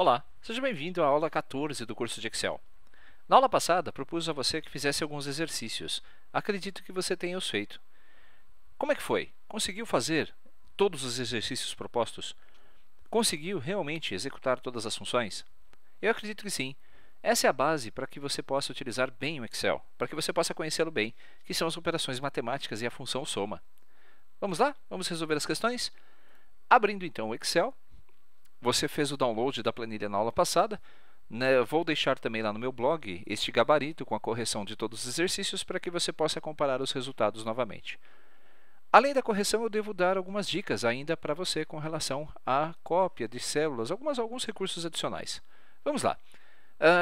Olá, seja bem-vindo à aula 14 do curso de Excel. Na aula passada, propus a você que fizesse alguns exercícios. Acredito que você tenha os feito. Como é que foi? Conseguiu fazer todos os exercícios propostos? Conseguiu realmente executar todas as funções? Eu acredito que sim. Essa é a base para que você possa utilizar bem o Excel, para que você possa conhecê-lo bem, que são as operações matemáticas e a função soma. Vamos lá? Vamos resolver as questões? Abrindo então o Excel. Você fez o download da planilha na aula passada, né? Vou deixar também lá no meu blog este gabarito com a correção de todos os exercícios para que você possa comparar os resultados novamente. Além da correção, eu devo dar algumas dicas ainda para você com relação à cópia de células, alguns recursos adicionais. Vamos lá.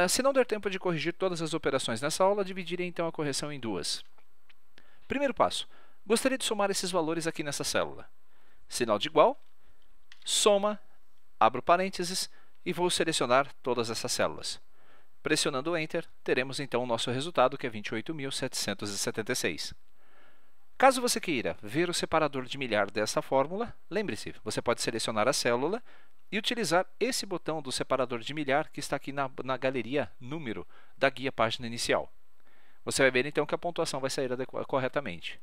Se não der tempo de corrigir todas as operações nessa aula, dividirei então a correção em duas. Primeiro passo. Gostaria de somar esses valores aqui nessa célula. Sinal de igual, soma, abro parênteses e vou selecionar todas essas células. Pressionando Enter, teremos então o nosso resultado, que é 28.776. Caso você queira ver o separador de milhar dessa fórmula, lembre-se, você pode selecionar a célula e utilizar esse botão do separador de milhar que está aqui na galeria Número da guia página inicial. Você vai ver então que a pontuação vai sair corretamente.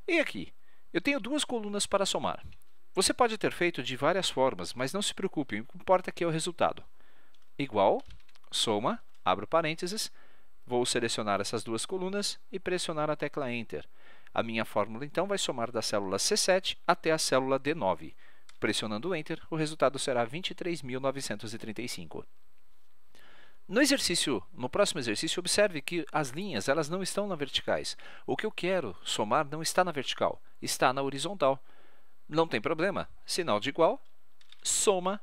E aqui, eu tenho duas colunas para somar. Você pode ter feito de várias formas, mas não se preocupe, o que importa aqui é o resultado. Igual, soma, abro parênteses, vou selecionar essas duas colunas e pressionar a tecla Enter. A minha fórmula, então, vai somar da célula C7 até a célula D9. Pressionando Enter, o resultado será 23.935. No próximo exercício, observe que as linhas elas não estão na verticais. O que eu quero somar não está na vertical, está na horizontal. Não tem problema, sinal de igual, soma,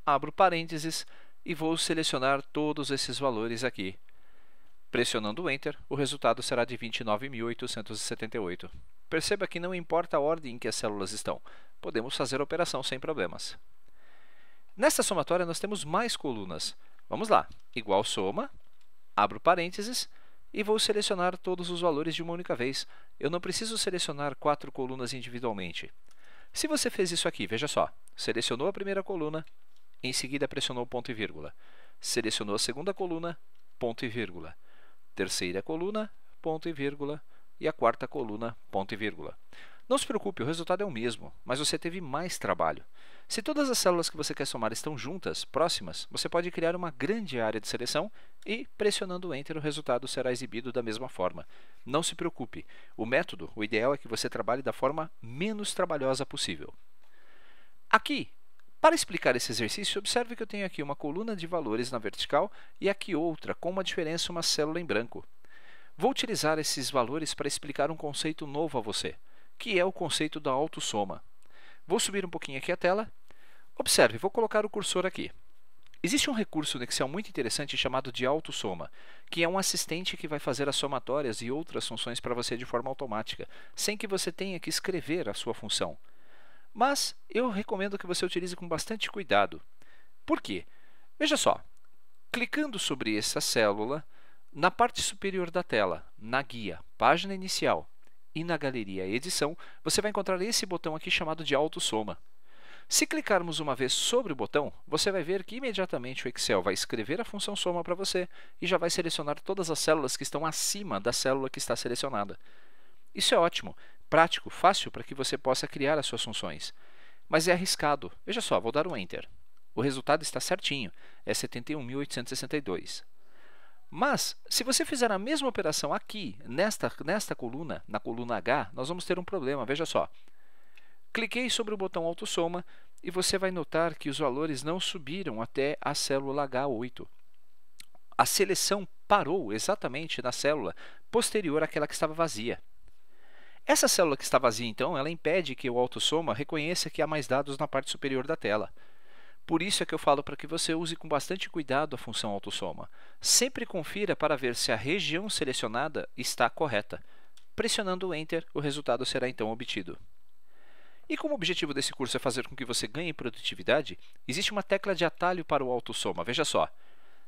abro parênteses e vou selecionar todos esses valores aqui. Pressionando Enter, o resultado será de 29.878. Perceba que não importa a ordem em que as células estão, podemos fazer a operação sem problemas. Nesta somatória, nós temos mais colunas. Vamos lá, igual soma, abro parênteses e vou selecionar todos os valores de uma única vez. Eu não preciso selecionar 4 colunas individualmente. Se você fez isso aqui, veja só, selecionou a primeira coluna, em seguida pressionou ponto e vírgula. Selecionou a segunda coluna, ponto e vírgula. Terceira coluna, ponto e vírgula. E a quarta coluna, ponto e vírgula. Não se preocupe, o resultado é o mesmo, mas você teve mais trabalho. Se todas as células que você quer somar estão juntas, próximas, você pode criar uma grande área de seleção e, pressionando Enter, o resultado será exibido da mesma forma. Não se preocupe, o ideal é que você trabalhe da forma menos trabalhosa possível. Aqui, para explicar esse exercício, observe que eu tenho aqui uma coluna de valores na vertical e aqui outra, com uma diferença, uma célula em branco. Vou utilizar esses valores para explicar um conceito novo a você, que é o conceito da autossoma. Vou subir um pouquinho aqui a tela. Observe, vou colocar o cursor aqui. Existe um recurso no Excel muito interessante chamado de autossoma, que é um assistente que vai fazer as somatórias e outras funções para você de forma automática, sem que você tenha que escrever a sua função. Mas eu recomendo que você utilize com bastante cuidado. Por quê? Veja só, clicando sobre essa célula, na parte superior da tela, na guia, página inicial e na galeria edição, você vai encontrar esse botão aqui chamado de autossoma. Se clicarmos uma vez sobre o botão, você vai ver que imediatamente o Excel vai escrever a função soma para você e já vai selecionar todas as células que estão acima da célula que está selecionada. Isso é ótimo, prático, fácil para que você possa criar as suas funções. Mas é arriscado. Veja só, vou dar um Enter. O resultado está certinho, é 71.862. Mas, se você fizer a mesma operação aqui, nesta coluna, na coluna H, nós vamos ter um problema. Veja só. Cliquei sobre o botão autossoma e você vai notar que os valores não subiram até a célula H8. A seleção parou exatamente na célula posterior àquela que estava vazia. Essa célula que está vazia, então, ela impede que o autossoma reconheça que há mais dados na parte superior da tela. Por isso é que eu falo para que você use com bastante cuidado a função autossoma. Sempre confira para ver se a região selecionada está correta. Pressionando o Enter, o resultado será então obtido. E como o objetivo desse curso é fazer com que você ganhe produtividade, existe uma tecla de atalho para o autossoma. Veja só,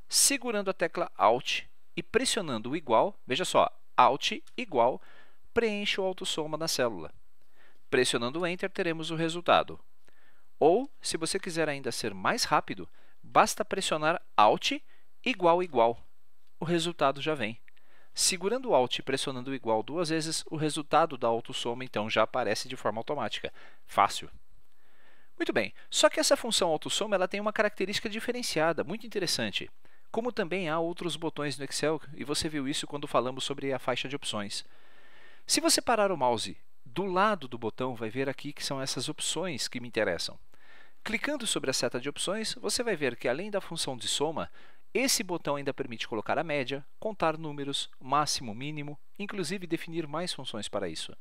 segurando a tecla Alt e pressionando o igual, veja só, Alt igual, preenche o autossoma na célula. Pressionando o Enter, teremos o resultado. Ou, se você quiser ainda ser mais rápido, basta pressionar Alt igual igual. O resultado já vem. Segurando o Alt e pressionando o igual duas vezes, o resultado da autossoma então já aparece de forma automática. Fácil. Muito bem, só que essa função autossoma ela tem uma característica diferenciada, muito interessante. Como também há outros botões no Excel, e você viu isso quando falamos sobre a faixa de opções. Se você parar o mouse do lado do botão, vai ver aqui que são essas opções que me interessam. Clicando sobre a seta de opções, você vai ver que além da função de soma, esse botão ainda permite colocar a média, contar números, máximo, mínimo, inclusive definir mais funções para isso.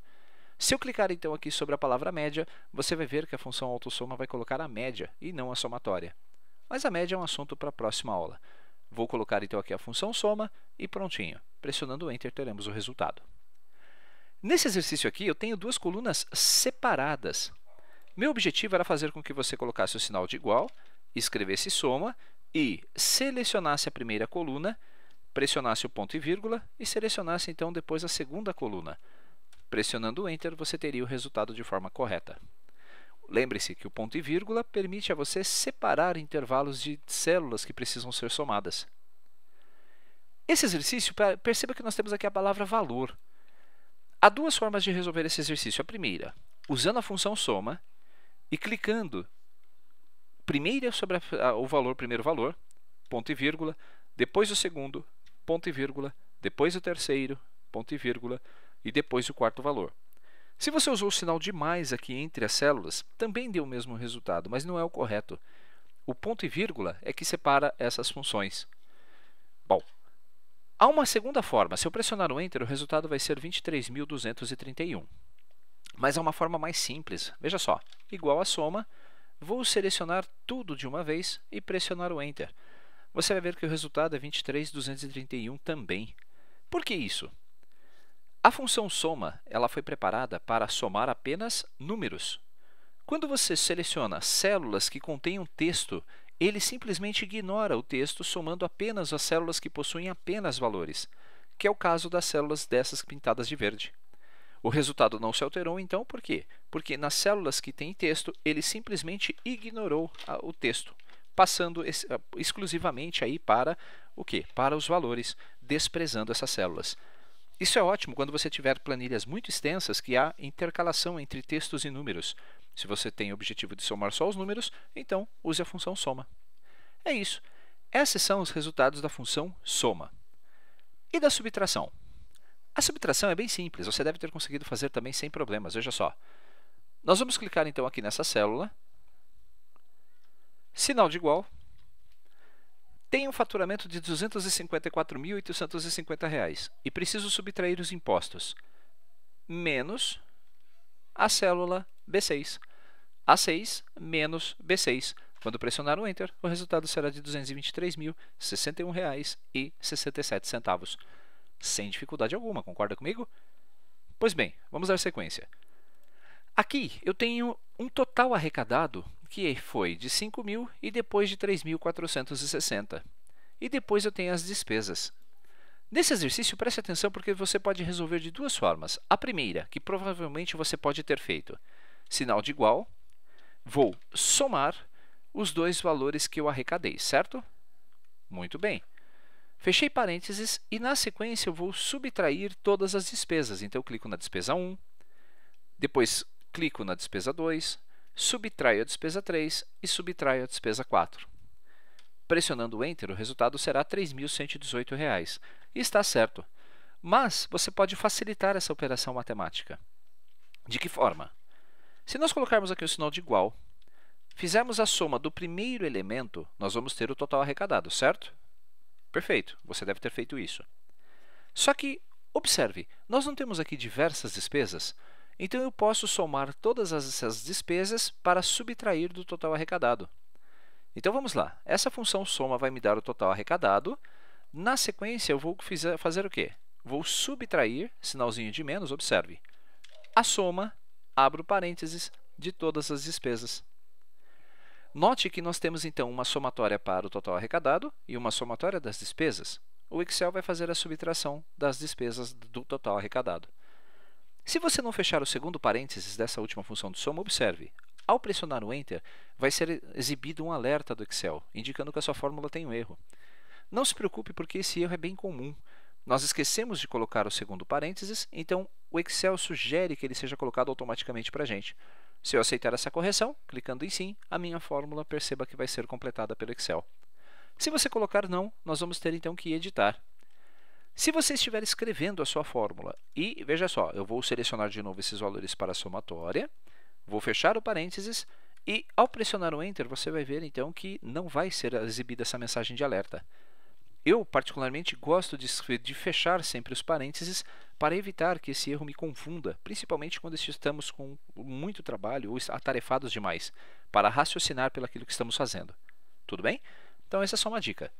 Se eu clicar então aqui sobre a palavra média, você vai ver que a função autossoma vai colocar a média e não a somatória. Mas a média é um assunto para a próxima aula. Vou colocar então aqui a função soma e prontinho. Pressionando Enter teremos o resultado. Nesse exercício aqui eu tenho duas colunas separadas. Meu objetivo era fazer com que você colocasse o sinal de igual, escrevesse soma e selecionasse a primeira coluna, pressionasse o ponto e vírgula e selecionasse então depois a segunda coluna. Pressionando Enter, você teria o resultado de forma correta. Lembre-se que o ponto e vírgula permite a você separar intervalos de células que precisam ser somadas. Esse exercício, perceba que nós temos aqui a palavra valor. Há duas formas de resolver esse exercício. A primeira, usando a função soma e clicando primeiro sobre o valor, primeiro valor, ponto e vírgula, depois o segundo, ponto e vírgula, depois o terceiro, ponto e vírgula, e depois o quarto valor. Se você usou o sinal de mais aqui entre as células, também deu o mesmo resultado, mas não é o correto. O ponto e vírgula é que separa essas funções. Bom, há uma segunda forma. Se eu pressionar o Enter, o resultado vai ser 23.231. Mas há uma forma mais simples. Veja só, igual a soma, vou selecionar tudo de uma vez e pressionar o Enter. Você vai ver que o resultado é 23.231 também. Por que isso? A função soma ela foi preparada para somar apenas números. Quando você seleciona células que contêm um texto, ele simplesmente ignora o texto, somando apenas as células que possuem apenas valores, que é o caso das células dessas pintadas de verde. O resultado não se alterou, então, por quê? Porque nas células que têm texto, ele simplesmente ignorou o texto, passando exclusivamente aí para o quê? Para os valores, desprezando essas células. Isso é ótimo quando você tiver planilhas muito extensas que há intercalação entre textos e números. Se você tem o objetivo de somar só os números, então use a função soma. É isso. Esses são os resultados da função soma. E da subtração? A subtração é bem simples, você deve ter conseguido fazer também sem problemas. Veja só. Nós vamos clicar então aqui nessa célula, sinal de igual, tem um faturamento de R$ 254.850 e preciso subtrair os impostos, menos a célula B6. A6 menos B6. Quando pressionar o Enter, o resultado será de R$ 223.061,67. Sem dificuldade alguma, concorda comigo? Pois bem, vamos dar sequência. Aqui eu tenho um total arrecadado que foi de 5.000 e depois de 3.460. E depois eu tenho as despesas. Nesse exercício, preste atenção porque você pode resolver de duas formas. A primeira, que provavelmente você pode ter feito. Sinal de igual, vou somar os dois valores que eu arrecadei, certo? Muito bem. Fechei parênteses e na sequência eu vou subtrair todas as despesas. Então eu clico na despesa 1, depois clico na despesa 2, subtraio a despesa 3 e subtraio a despesa 4. Pressionando o Enter, o resultado será R$ 3.118. E está certo. Mas você pode facilitar essa operação matemática. De que forma? Se nós colocarmos aqui o sinal de igual, fizermos a soma do primeiro elemento, nós vamos ter o total arrecadado, certo? Perfeito, você deve ter feito isso. Só que, observe, nós não temos aqui diversas despesas, então eu posso somar todas essas despesas para subtrair do total arrecadado. Então vamos lá, essa função soma vai me dar o total arrecadado, na sequência eu vou fazer o quê? Vou subtrair, sinalzinho de menos, observe, a soma, abro parênteses, de todas as despesas. Note que nós temos então uma somatória para o total arrecadado e uma somatória das despesas. O Excel vai fazer a subtração das despesas do total arrecadado. Se você não fechar o segundo parênteses dessa última função de soma, observe, ao pressionar o Enter, vai ser exibido um alerta do Excel, indicando que a sua fórmula tem um erro. Não se preocupe, porque esse erro é bem comum. Nós esquecemos de colocar o segundo parênteses, então o Excel sugere que ele seja colocado automaticamente para a gente. Se eu aceitar essa correção, clicando em sim, a minha fórmula perceba que vai ser completada pelo Excel. Se você colocar não, nós vamos ter então que editar. Se você estiver escrevendo a sua fórmula, e veja só, eu vou selecionar de novo esses valores para a somatória, vou fechar o parênteses, e ao pressionar o Enter, você vai ver então que não vai ser exibida essa mensagem de alerta. Eu, particularmente, gosto de fechar sempre os parênteses para evitar que esse erro me confunda, principalmente quando estamos com muito trabalho ou atarefados demais, para raciocinar pelo aquilo que estamos fazendo. Tudo bem? Então, essa é só uma dica.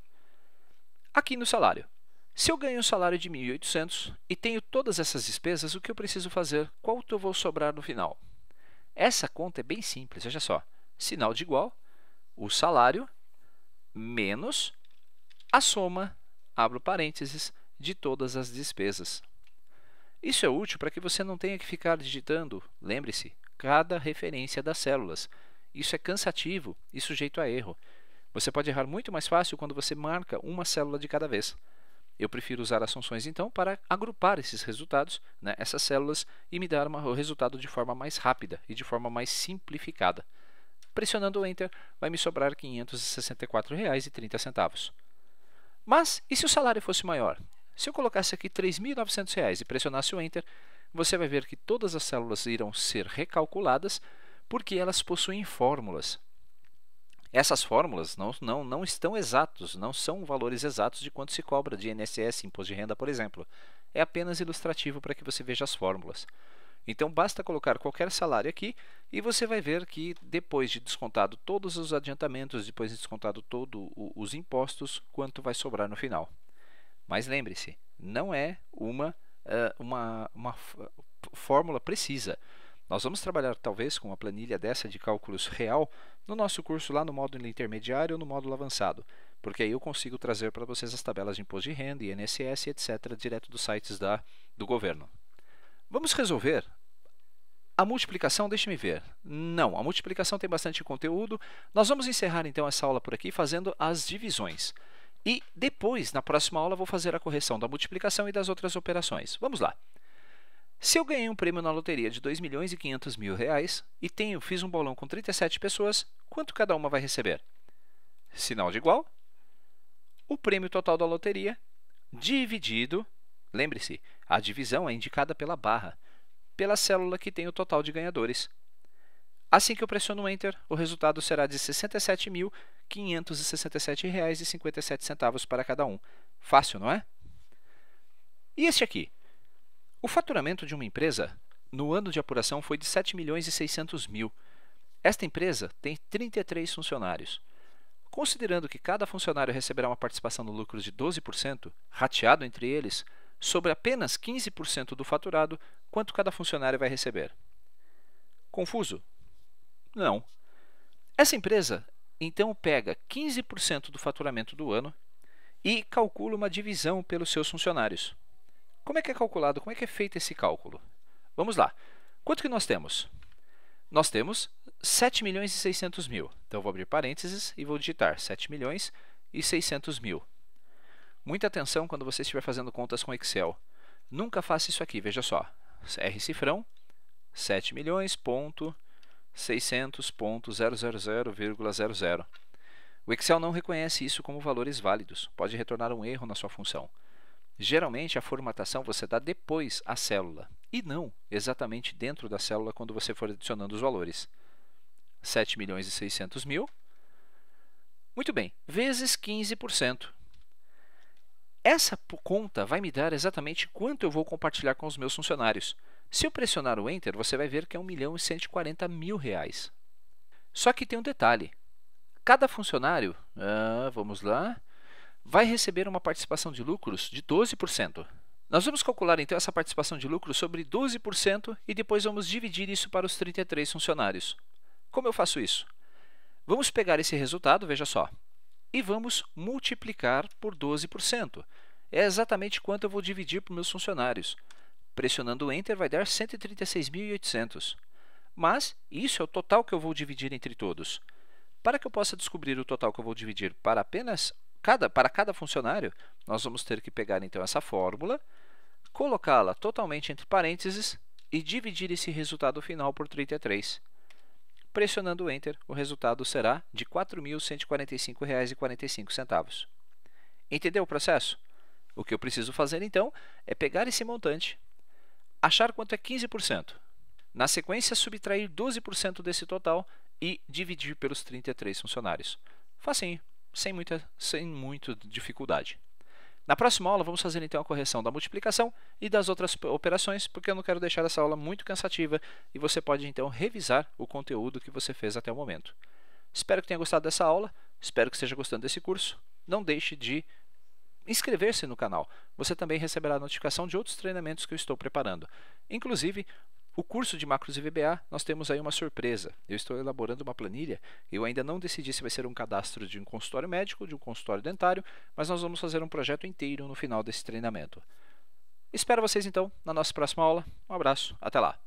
Aqui no salário. Se eu ganho um salário de 1.800 e tenho todas essas despesas, o que eu preciso fazer? Quanto eu vou sobrar no final? Essa conta é bem simples, veja só. Sinal de igual, o salário, menos a soma, abro parênteses, de todas as despesas. Isso é útil para que você não tenha que ficar digitando, lembre-se, cada referência das células. Isso é cansativo e sujeito a erro. Você pode errar muito mais fácil quando você marca uma célula de cada vez. Eu prefiro usar as funções, então, para agrupar esses resultados, essas células, e me dar o resultado de forma mais rápida e de forma mais simplificada. Pressionando o Enter, vai me sobrar R$ 564,30. Mas, e se o salário fosse maior? Se eu colocasse aqui R$ 3.900 e pressionasse o Enter, você vai ver que todas as células irão ser recalculadas porque elas possuem fórmulas. Essas fórmulas não estão exatos, não são valores exatos de quanto se cobra de INSS, imposto de renda, por exemplo. É apenas ilustrativo para que você veja as fórmulas. Então, basta colocar qualquer salário aqui e você vai ver que depois de descontado todos os adiantamentos, depois de descontado todos os impostos, quanto vai sobrar no final. Mas lembre-se, não é uma fórmula precisa. Nós vamos trabalhar talvez com uma planilha dessa de cálculos real no nosso curso lá no módulo intermediário ou no módulo avançado, porque aí eu consigo trazer para vocês as tabelas de imposto de renda, INSS, etc., direto dos sites do governo. Vamos resolver a multiplicação, deixe-me ver. Não, a multiplicação tem bastante conteúdo. Nós vamos encerrar então essa aula por aqui fazendo as divisões. E depois, na próxima aula, vou fazer a correção da multiplicação e das outras operações. Vamos lá. Se eu ganhei um prêmio na loteria de R$ 2.500.000 e fiz um bolão com 37 pessoas, quanto cada uma vai receber? Sinal de igual. O prêmio total da loteria dividido, lembre-se, a divisão é indicada pela barra, pela célula que tem o total de ganhadores. Assim que eu pressiono o Enter, o resultado será de R$ 67.567,57 para cada um. Fácil, não é? E este aqui? O faturamento de uma empresa no ano de apuração foi de R$ 7.600.000. Esta empresa tem 33 funcionários. Considerando que cada funcionário receberá uma participação no lucro de 12%, rateado entre eles, sobre apenas 15% do faturado, quanto cada funcionário vai receber? Confuso? Não. Essa empresa, então, pega 15% do faturamento do ano e calcula uma divisão pelos seus funcionários. Como é que é calculado? Como é que é feito esse cálculo? Vamos lá. Quanto que nós temos? Nós temos R$ 7.600.000. Então, eu vou abrir parênteses e vou digitar 7.600.000. Muita atenção quando você estiver fazendo contas com Excel. Nunca faça isso aqui, veja só. R cifrão, 7.600.000,00. O Excel não reconhece isso como valores válidos. Pode retornar um erro na sua função. Geralmente, a formatação você dá depois à célula, e não exatamente dentro da célula quando você for adicionando os valores. 7.600.000, muito bem, vezes 15%. Essa conta vai me dar exatamente quanto eu vou compartilhar com os meus funcionários. Se eu pressionar o Enter, você vai ver que é R$ 1.140.000. Só que tem um detalhe. Cada funcionário, vamos lá, vai receber uma participação de lucros de 12%. Nós vamos calcular, então, essa participação de lucros sobre 12% e depois vamos dividir isso para os 33 funcionários. Como eu faço isso? Vamos pegar esse resultado, veja só, e vamos multiplicar por 12%. É exatamente quanto eu vou dividir para os meus funcionários. Pressionando o Enter vai dar 136.800. mas isso é o total que eu vou dividir entre todos. Para que eu possa descobrir o total que eu vou dividir para cada funcionário, nós vamos ter que pegar então essa fórmula, colocá-la totalmente entre parênteses e dividir esse resultado final por 33. Pressionando Enter, o resultado será de R$ 4.145,45. Entendeu o processo? O que eu preciso fazer, então, é pegar esse montante, achar quanto é 15%. Na sequência, subtrair 12% desse total e dividir pelos 33 funcionários. Facinho, sem muita dificuldade. Na próxima aula, vamos fazer então a correção da multiplicação e das outras operações, porque eu não quero deixar essa aula muito cansativa e você pode então revisar o conteúdo que você fez até o momento. Espero que tenha gostado dessa aula, espero que esteja gostando desse curso. Não deixe de inscrever-se no canal. Você também receberá a notificação de outros treinamentos que eu estou preparando. Inclusive, o curso de Macros e VBA, nós temos aí uma surpresa. Eu estou elaborando uma planilha. Eu ainda não decidi se vai ser um cadastro de um consultório médico ou de um consultório dentário, mas nós vamos fazer um projeto inteiro no final desse treinamento. Espero vocês então na nossa próxima aula. Um abraço, até lá!